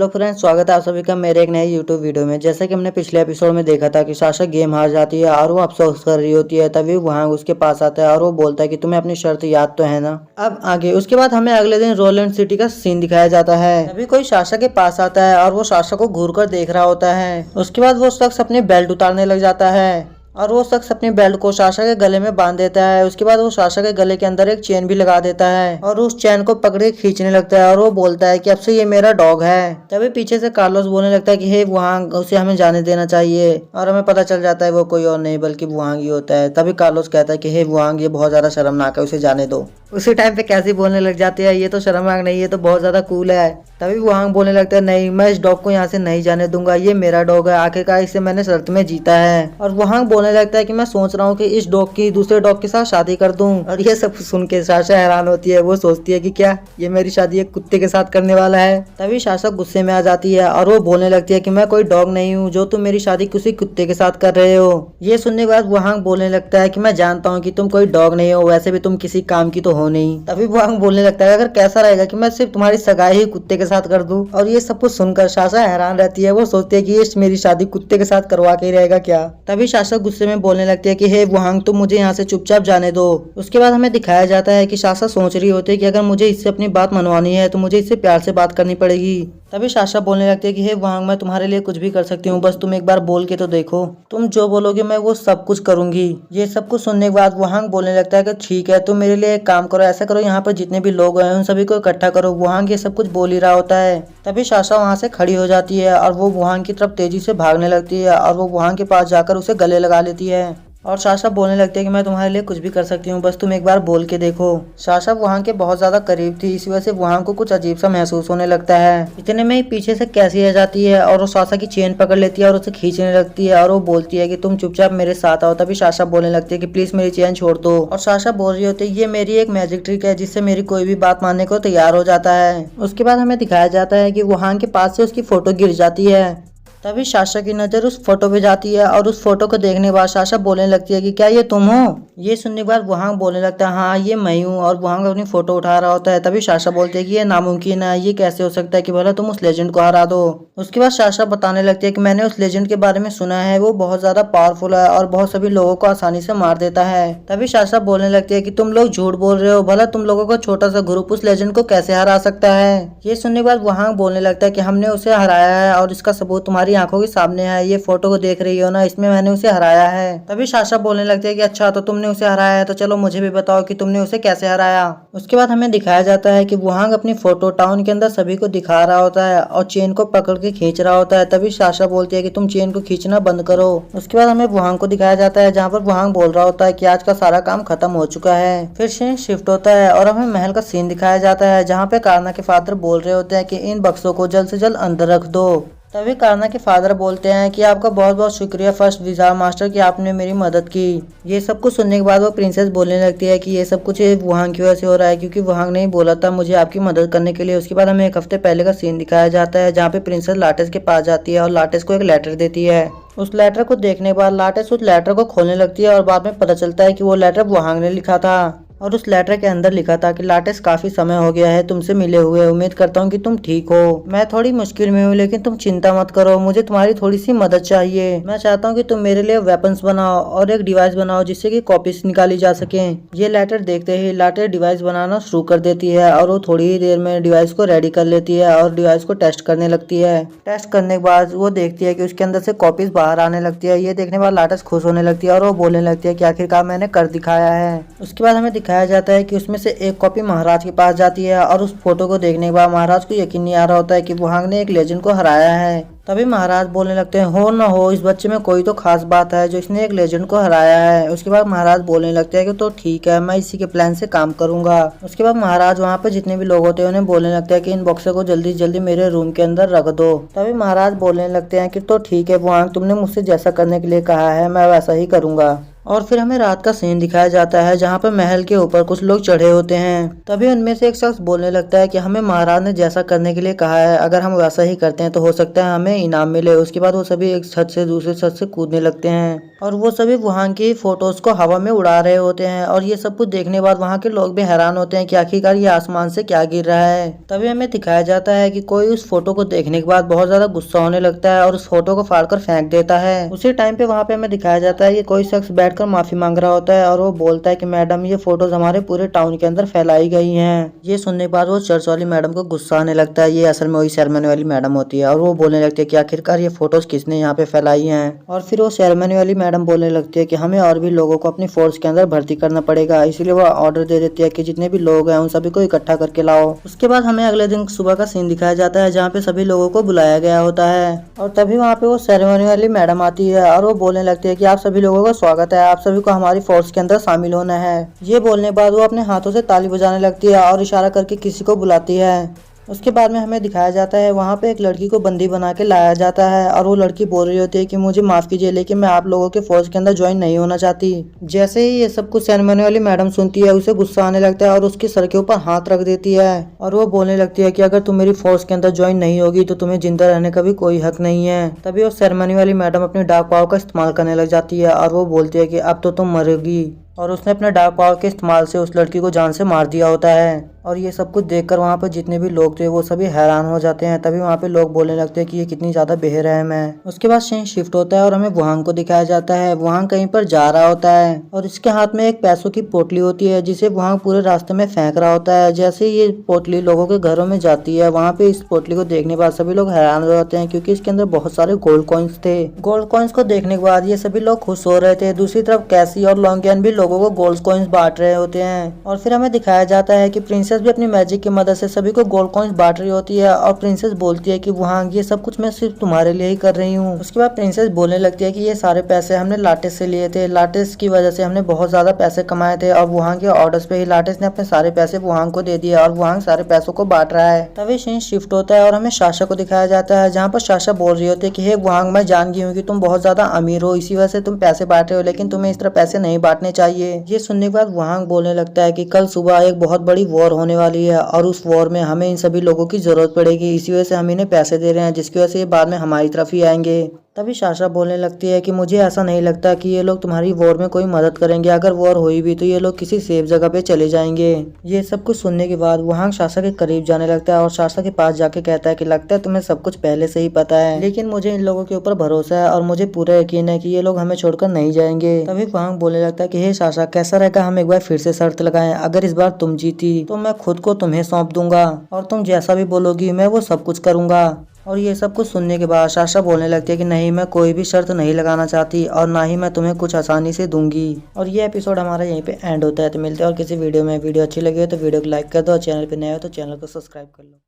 Hello friends, स्वागत है आप सभी का मेरे एक नए यूट्यूब वीडियो में। जैसे कि हमने पिछले एपिसोड में देखा था कि साशा गेम हार जाती है और वो अफसोस कर रही होती है। तभी वहां उसके पास आता है और वो बोलता है कि तुम्हें अपनी शर्त याद तो है ना। अब आगे उसके बाद हमें अगले दिन रोलैंड सिटी का सीन दिखाया जाता है। तभी कोई साशा के पास आता है और वो साशा को घूर कर देख रहा होता है। उसके बाद वो शख्स अपनी बेल्ट उतारने लग जाता है और वो शख्स अपनी बेल्ट को साशा के गले में बांध देता है। उसके बाद वो साशा के गले के अंदर एक चेन भी लगा देता है और उस चेन को पकड़ के खींचने लगता है और वो बोलता है कि अब से ये मेरा डॉग है। तभी पीछे से कार्लोस बोलने लगता है कि हे वुआंग, उसे हमें जाने देना चाहिए। और हमें पता चल जाता है वो कोई और नहीं बल्कि वुआंग ही होता है। तभी कार्लोस कहता है कि हे वुआंग, ये बहुत ज्यादा शर्मनाक है, उसे जाने दो। उसी टाइम पे कैसी बोलने लग जाती है, ये तो शर्मनाक नहीं, ये तो बहुत ज्यादा कूल है। तभी वुआंग बोलने लगता है, नहीं, मैं इस डॉग को यहाँ से नहीं जाने दूंगा, ये मेरा डॉग है, आखिरकार इसे मैंने शर्त में जीता है। और वुआंग बोलने लगता है कि मैं सोच रहा हूँ कि इस डॉग की दूसरे डॉग के साथ शादी कर दूं। और ये सब सुन के साशा हैरान होती है। वो सोचती है कि क्या ये मेरी शादी एक कुत्ते के साथ करने वाला है। तभी साशा गुस्से में आ जाती है और वो बोलने लगती है कि मैं कोई डॉग नहीं हूँ जो तुम मेरी शादी किसी कुत्ते के साथ कर रहे हो। ये सुनने के बाद वुआंग बोलने लगता है कि मैं जानता हूँ कि तुम कोई डॉग नहीं हो, वैसे भी तुम किसी काम की तो हो नहीं। तभी वुआंग बोलने लगता है, अगर कैसा रहेगा कि मैं सिर्फ तुम्हारी सगाई ही कुत्ते के साथ कर दूं। और ये सब कुछ सुनकर साशा हैरान रहती है। वो सोचती है कि ये मेरी शादी कुत्ते के साथ करवा के ही रहेगा क्या। तभी साशा गुस्से में बोलने लगती है कि हे वुआंग, तुम मुझे यहाँ से चुपचाप जाने दो। उसके बाद हमें दिखाया जाता है कि साशा सोच रही होती है कि अगर मुझे इससे अपनी बात मनवानी है तो मुझे इससे प्यार से बात करनी पड़ेगी। तभी साशा बोलने लगती है कि हे वुआंग, मैं तुम्हारे लिए कुछ भी कर सकती हूँ, बस तुम एक बार बोल के तो देखो, तुम जो बोलोगे मैं वो सब कुछ करूंगी। ये सब कुछ सुनने के बाद वुआंग बोलने लगता है कि ठीक है, तुम मेरे लिए एक काम करो, ऐसा करो, यहाँ पर जितने भी लोग हैं उन सभी को इकट्ठा करो। वुआंग ये सब कुछ बोल ही रहा होता है। तभी साशा वहाँ से खड़ी हो जाती है और वो वुआंग की तरफ तेजी से भागने लगती है और वो वुआंग के पास जाकर उसे गले लगा लेती है। और साशा बोलने लगती है कि मैं तुम्हारे लिए कुछ भी कर सकती हूँ, बस तुम एक बार बोल के देखो। साशा वुआंग के बहुत ज्यादा करीब थी, इस वजह से वुआंग को कुछ अजीब सा महसूस होने लगता है। इतने में ही पीछे से कैसी आ जाती है और वो साशा की चेन पकड़ लेती है और उसे खींचने लगती है और वो बोलती है कि तुम चुपचाप मेरे साथ आओ। तभी साशा बोलने लगती है कि प्लीज मेरी चेन छोड़ दो। और साशा बोल रही होती है ये मेरी एक मैजिक ट्रिक है जिससे मेरी कोई भी बात मानने को तैयार हो जाता है। उसके बाद हमें दिखाया जाता है कि वुआंग के पास से उसकी फोटो गिर जाती है। तभी साशा की नजर उस फोटो पे जाती है और उस फोटो को देखने के बाद साशा बोलने लगती है कि क्या ये तुम हो। ये सुनने के बाद वुआंग बोलने लगता है, हाँ ये मैं हूँ। और वुआंग अपनी फोटो उठा रहा होता है। तभी साशा बोलती है कि ये नामुमकिन है, ये कैसे हो सकता है कि भला तुम उस लेजेंड को हरा दो। उसके बाद साशा बताने लगती है कि मैंने उस लेजेंड के बारे में सुना है, वो बहुत ज्यादा पावरफुल है और बहुत सभी लोगों को आसानी से मार देता है। तभी साशा बोलने लगती है कि तुम लोग झूठ बोल रहे हो, भला तुम लोगों का छोटा सा ग्रुप उस लेजेंड को कैसे हरा सकता है। ये सुनने के बाद वुआंग बोलने लगता है कि हमने उसे हराया है और इसका सबूत तुम्हारी आंखों के सामने है। ये फोटो को देख रही हो ना, इसमें मैंने उसे हराया है। तभी साशा बोलने लगती है कि अच्छा, तो तुमने उसे हराया है, तो चलो मुझे भी बताओ कि तुमने उसे कैसे हराया। उसके बाद हमें दिखाया जाता है कि वुआंग अपनी फोटो टाउन के अंदर सभी को दिखा रहा होता है और चेन को पकड़ के खींच रहा होता है। तभी साशा बोलती है कि तुम चेन को खींचना बंद करो। उसके बाद हमें वुआंग को दिखाया जाता है जहाँ पर वुआंग बोल रहा होता है कि आज का सारा काम खत्म हो चुका है। फिर सीन शिफ्ट होता है और हमें महल का सीन दिखाया जाता है जहाँ पे कारना के फादर बोल रहे होते हैं कि इन बक्सों को जल्द से जल्द अंदर रख दो। तभी कारना के फादर बोलते हैं कि आपका बहुत बहुत शुक्रिया फर्स्ट विजार मास्टर कि आपने मेरी मदद की। ये सब कुछ सुनने के बाद वो प्रिंसेस बोलने लगती है कि ये सब कुछ वुआंग की वजह से हो रहा है क्योंकि वुआंग ने ही बोला था मुझे आपकी मदद करने के लिए। उसके बाद हमें एक हफ्ते पहले का सीन दिखाया जाता है जहाँ पे प्रिंसेस लाटेस के पास जाती है और लाटेस को एक लेटर देती है। उस लेटर को देखने के बाद लाटेस उस लेटर को खोलने लगती है और बाद में पता चलता है कि वो लेटर वुआंग ने लिखा था। और उस लेटर के अंदर लिखा था कि लाटेस, काफी समय हो गया है तुमसे मिले हुए, उम्मीद करता हूँ कि तुम ठीक हो। मैं थोड़ी मुश्किल में हूँ लेकिन तुम चिंता मत करो, मुझे तुम्हारी थोड़ी सी मदद चाहिए। मैं चाहता हूँ कि तुम मेरे लिए वेपन्स बनाओ और एक डिवाइस बनाओ जिससे कि कॉपीज निकाली जा सके। ये लेटर देखते ही लाटेस डिवाइस बनाना शुरू कर देती है और वो थोड़ी ही देर में डिवाइस को रेडी कर लेती है और डिवाइस को टेस्ट करने लगती है। टेस्ट करने के बाद वो देखती है कि उसके अंदर से कॉपीज बाहर आने लगती है। ये देखने के बाद लाटेस खुश होने लगती है और वो बोलने लगती है कि आखिरकार मैंने कर दिखाया है। उसके बाद हमें दिखाया जाता है कि उसमें से एक कॉपी महाराज के पास जाती है और उस फोटो को देखने के बाद महाराज को यकीन नहीं आ रहा होता है कि वुआंग ने एक लेजेंड को हराया है। तभी महाराज बोलने लगते हैं, हो ना हो, इस बच्चे में कोई तो खास बात है जो इसने एक लेजेंड को हराया है। उसके बाद महाराज बोलने लगते हैं कि तो ठीक है, मैं इसी के प्लान से काम करूंगा। उसके बाद महाराज वहाँ पे जितने भी लोग होते हैं उन्हें बोलने लगते हैं कि इन बॉक्सों को जल्दी जल्दी मेरे रूम के अंदर रख दो। तभी महाराज बोलने लगते हैं कि तो ठीक है वुआंग, तुमने मुझसे जैसा करने के लिए कहा है मैं वैसा ही करूंगा। और फिर हमें रात का सीन दिखाया जाता है जहाँ पर महल के ऊपर कुछ लोग चढ़े होते हैं। तभी उनमें से एक शख्स बोलने लगता है कि हमें महाराज ने जैसा करने के लिए कहा है, अगर हम वैसा ही करते हैं तो हो सकता है हमें इनाम मिले। उसके बाद वो सभी एक छत से दूसरे छत से कूदने लगते हैं और वो सभी वहाँ की फोटोज को हवा में उड़ा रहे होते हैं। और ये सब कुछ देखने के बाद वहाँ के लोग भी हैरान होते हैं कि आखिरकार ये आसमान से क्या गिर रहा है। तभी हमें दिखाया जाता है कि कोई उस फोटो को देखने के बाद बहुत ज्यादा गुस्सा होने लगता है और उस फोटो को फाड़कर फेंक देता है। उसी टाइम पे वहाँ पे हमें दिखाया जाता है कि कोई शख्स बैठकर माफी मांग रहा होता है और वो बोलता है कि मैडम ये फोटोज हमारे पूरे टाउन के अंदर फैलाई गई हैं। ये सुनने के बाद वो चर्च वाली मैडम को गुस्सा आने लगता है। ये असल में वही सेरेमनी वाली मैडम होती है और वो बोलने लगती है कि आखिरकार ये फोटोज किसने यहाँ पे फैलाई हैं। और फिर वो सेरेमनी वाली मैडम बोलने लगती है कि हमें और भी लोगों को अपनी फोर्स के अंदर भर्ती करना पड़ेगा, इसलिए वो ऑर्डर दे देती है कि जितने भी लोग हैं उन सभी को इकट्ठा करके लाओ। उसके बाद हमें अगले दिन सुबह का सीन दिखाया जाता है जहाँ पे सभी लोगों को बुलाया गया होता है और तभी वहाँ पे वो सेरेमनी वाली मैडम आती है और वो बोलने लगती है कि आप सभी लोगों का स्वागत है, आप सभी को हमारी फोर्स के अंदर शामिल होना है। ये बोलने के बाद वो अपने हाथों से ताली बजाने लगती है और इशारा करके किसी को बुलाती है। उसके बाद में हमें दिखाया जाता है वहाँ पे एक लड़की को बंदी बना के लाया जाता है और वो लड़की बोल रही होती है कि मुझे माफ कीजिए लेकिन मैं आप लोगों के फौज के अंदर ज्वाइन नहीं होना चाहती। जैसे ही ये सब कुछ सेरेमनी वाली मैडम सुनती है उसे गुस्सा आने लगता है और उसके सर के ऊपर हाथ रख देती है और वो बोलने लगती है कि अगर तुम मेरी फोर्स के अंदर ज्वाइन नहीं होगी तो तुम्हें जिंदा रहने का भी कोई हक नहीं है। तभी वो सेरेमनी वाली मैडम अपनी डार्क पावर का इस्तेमाल करने लग जाती है और वो बोलती है कि अब तो तुम मरोगी और उसने अपने डार्क पावर के इस्तेमाल से उस लड़की को जान से मार दिया होता है। और ये सब कुछ देखकर वहाँ पर जितने भी लोग थे वो सभी हैरान हो जाते हैं। तभी वहाँ पे लोग बोलने लगते हैं कि ये कितनी ज्यादा बेरहम है। उसके बाद सीन शिफ्ट होता है और हमें वुहांग को दिखाया जाता है। वुहांग कहीं पर जा रहा होता है और इसके हाथ में एक पैसों की पोटली होती है जिसे वुहांग पूरे रास्ते में फेंक रहा होता है। जैसे ये पोटली लोगों के घरों में जाती है वहाँ पे इस पोटली को देखने के बाद सभी लोग हैरान हो जाते हैं क्योंकि इसके अंदर बहुत सारे गोल्ड कॉइन्स थे। गोल्ड कॉइन्स को देखने के बाद ये सभी लोग खुश हो रहे थे। दूसरी तरफ कैसी और लॉन्गियन भी लोगों को गोल्ड कॉइन्स बांट रहे होते हैं और फिर हमें दिखाया जाता है कि प्रिंसेस भी अपनी मैजिक की मदद से सभी को गोल्ड कॉइन्स बांट रही होती है और प्रिंसेस बोलती है कि वहाँ ये सब कुछ मैं सिर्फ तुम्हारे लिए ही कर रही हूँ। उसके बाद प्रिंसेस बोलने लगती है कि ये सारे पैसे हमने लाटेस से लिए थे, लाटेस की वजह से हमने बहुत ज्यादा पैसे कमाए थे और वहाँ के ऑर्डर्स पे ही लाटेस ने अपने सारे पैसे वुहांग को दे दिए और वुहांग सारे पैसों को बांट रहा है। तभी सीन शिफ्ट होता है और हमें साशा को दिखाया जाता है जहाँ पर साशा बोल रही होती है कि हे वुहांग, मैं जान गई हूँ कि तुम बहुत ज्यादा अमीर हो, इसी वजह से तुम पैसे बांट रहे हो, लेकिन तुम्हें इस तरह पैसे नहीं बांटने चाहिए। ये सुनने के बाद वुहांग बोलने लगता है कि कल सुबह एक बहुत बड़ी वॉर होने वाली है और उस वॉर में हमें इन सभी लोगों की जरूरत पड़ेगी, इसी वजह से हम इन्हें पैसे दे रहे हैं जिसकी वजह से ये बाद में हमारी तरफ ही आएंगे। तभी साशा बोलने लगती है कि मुझे ऐसा नहीं लगता कि ये लोग तुम्हारी वॉर में कोई मदद करेंगे, अगर वॉर हुई भी तो ये लोग किसी सेफ जगह पे चले जाएंगे। ये सब कुछ सुनने के बाद वुहांग साशा के करीब जाने लगता है और साशा के पास जाके कहता है कि लगता है तुम्हें सब कुछ पहले से ही पता है, लेकिन मुझे इन लोगों के ऊपर भरोसा है और मुझे पूरा यकीन है कि ये लोग हमें छोड़कर नहीं जाएंगे। तभी वुहांग बोलने लगता है कि हे साशा, कैसा रहेगा हम एक बार फिर से शर्त लगाएं, अगर इस बार तुम जीती तो मैं खुद को तुम्हें सौंप दूंगा और तुम जैसा भी बोलोगी मैं वो सब कुछ करूंगा। और ये सब कुछ सुनने के बाद साशा बोलने लगती है कि नहीं, मैं कोई भी शर्त नहीं लगाना चाहती और ना ही मैं तुम्हें कुछ आसानी से दूंगी। और ये एपिसोड हमारा यहीं पे एंड होता है। तो मिलते हैं और किसी वीडियो में। वीडियो अच्छी लगी हो तो वीडियो को लाइक कर दो और चैनल पे नए हो तो चैनल को सब्सक्राइब कर लो।